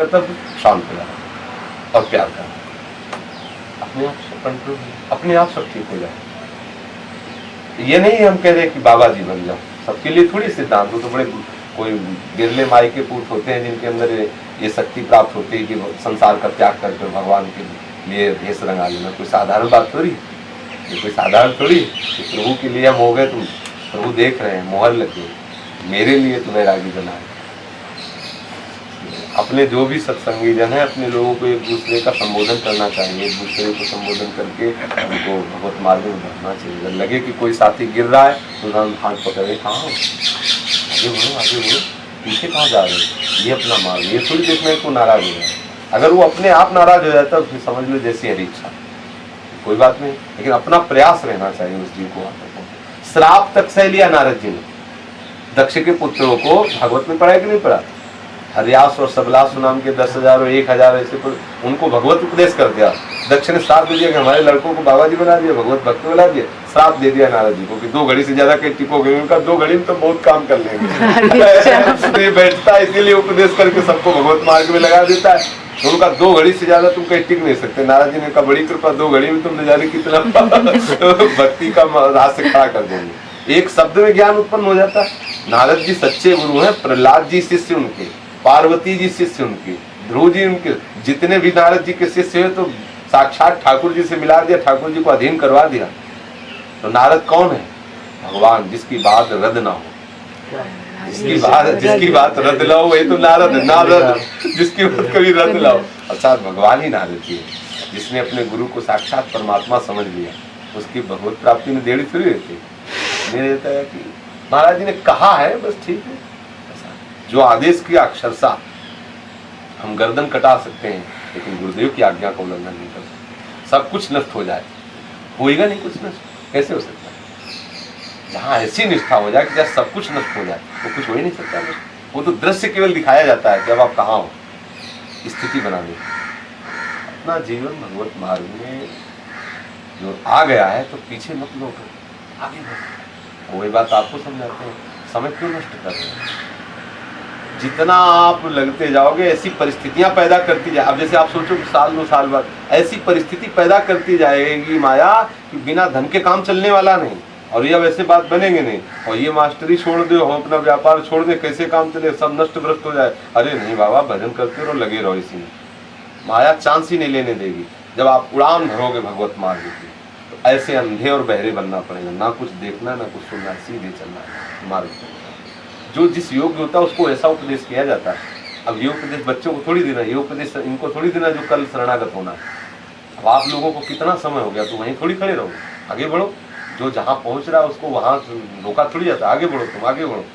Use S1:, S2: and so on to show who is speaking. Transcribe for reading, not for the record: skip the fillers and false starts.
S1: तब शांत हो जाए और प्यार करें, अपने आप से कंट्रोल, अपने आप सब ठीक हो जाए। ये नहीं हम कह रहे कि बाबा जी बन जाओ, सबके लिए थोड़ी सिद्धांत हो, तो बड़े कोई बिरले माई के पूत होते हैं जिनके अंदर ये शक्ति प्राप्त होती है कि संसार का त्याग करके भगवान के लिए भेष रंगा लेना। कोई साधारण बात थोड़ी, ये कोई साधारण थोड़ी। प्रभु के लिए हम हो गए, तुम प्रभु देख रहे हैं, मोहर लग गई, मेरे लिए तुम्हें रागी बना है। अपने जो भी सत्संगी जन है, अपने लोगों को एक दूसरे का संबोधन करना चाहिए, एक दूसरे को संबोधन करके उनको भगवत मार्ग में बढ़ना चाहिए। अगर लगे कि कोई साथी गिर रहा है तो हम हाथ पकड़े, कहाँ आगे बढ़ो, आगे बढ़ो, पीछे कहाँ जा रहे हो, ये अपना मार्ग। ये थोड़ी देखना है को नाराज हो जाए। अगर वो अपने आप नाराज हो जाता है फिर समझ लो जैसी हरी इच्छा, कोई बात नहीं, लेकिन अपना प्रयास रहना चाहिए उस जीव को। श्राप तक सह लिया नारद जी ने दक्ष के पुत्रों को। भागवत में पढ़ा है कि नहीं पढ़ा? हरियास और सबलास नाम के 10,000 और 1,000 ऐसे उनको भगवत उपदेश कर दिया। दक्ष ने श्राप दे दिया कि हमारे लड़कों को बाबा जी बना दिया, भगवत भक्त बना दिया। श्राप दे दिया नारद जी को कि 2 घड़ी से ज्यादा कहीं टिकोगे। उनका 2 घड़ी में तो बहुत काम कर लेंगे। बैठता है इसीलिए उपदेश करके सबको भगवत मार्ग में लगा देता है। तो उनका 2 घड़ी से ज्यादा तुम कहीं टिक नहीं सकते। नारद जी ने कहा बड़ी कृपा, 2 घड़ी में तुम न जाने कितना भक्ति का रहस्य खड़ा कर देंगे। एक शब्द में ज्ञान उत्पन्न हो जाता है। नारद जी सच्चे गुरु हैं, प्रहलाद जी शिष्य उनके, पार्वती जी शिष्य उनकी, ध्रुव जी उनके, जितने भी नारद जी के शिष्य हैं तो साक्षात ठाकुर जी से मिला दिया, ठाकुर जी को अधीन करवा दिया। तो नारद कौन है? भगवान, जिसकी बात रद्द ना हो, जिसकी बात रद्द ना हो वही तो नारद है। नारद जिसकी बात कभी रद्द ना हो, अर्थात भगवान ही नारद जी है। जिसने अपने गुरु को साक्षात परमात्मा समझ लिया, उसकी भगवत प्राप्ति में देरी थोड़ी रहती। मेरे रहता है कि महाराज जी ने कहा है बस ठीक है, जो आदेश किया अक्षरशः हम गर्दन कटा सकते हैं, लेकिन गुरुदेव की आज्ञा का उल्लंघन नहीं कर सकते। सब कुछ नष्ट हो जाए, होएगा नहीं कुछ नष्ट, कैसे हो सकता है? जहाँ ऐसी निष्ठा हो जाए कि जहाँ सब कुछ नष्ट हो जाए तो कुछ हो ही नहीं सकता नष्ट। वो तो दृश्य केवल दिखाया जाता है कि अब आप कहाँ हो, स्थिति बना दे। अपना जीवन भगवत मार्ग में जो आ गया है तो पीछे मत लौटो, आगे बढ़ो। वही बात आपको समझाते हैं, समय क्यों नष्ट कर रहे हैं? जितना आप लगते जाओगे ऐसी परिस्थितियां पैदा करती जाए। अब जैसे आप सोचो कि साल 2 साल बाद ऐसी परिस्थिति पैदा करती जाएगी माया कि बिना धन के काम चलने वाला नहीं, और ये वैसे बात बनेंगे नहीं। और ये मास्टरी छोड़ दो, हम अपना व्यापार छोड़ दे, कैसे काम चले, सब नष्ट भ्रष्ट हो जाए। अरे नहीं बाबा, भजन करते रहो, लगे रहो इसी में। माया चांस ही नहीं लेने देगी। जब आप उड़ान भरोगे भगवत मार्ग की तो ऐसे अंधे और बहरे बनना पड़ेगा, ना कुछ देखना ना कुछ सुनना, सीधे चलना मार्ग। जो जिस योग्य होता है उसको ऐसा उपदेश किया जाता है। अब ये उपदेश बच्चों को थोड़ी देना, ये उपदेश इनको थोड़ी देना जो कल शरणागत होना है। अब आप लोगों को कितना समय हो गया तो वहीं थोड़ी खड़े रहो, आगे बढ़ो। जो जहाँ पहुँच रहा है उसको वहाँ रोका थोड़ी जाता है, आगे बढ़ो, तुम आगे बढ़ो।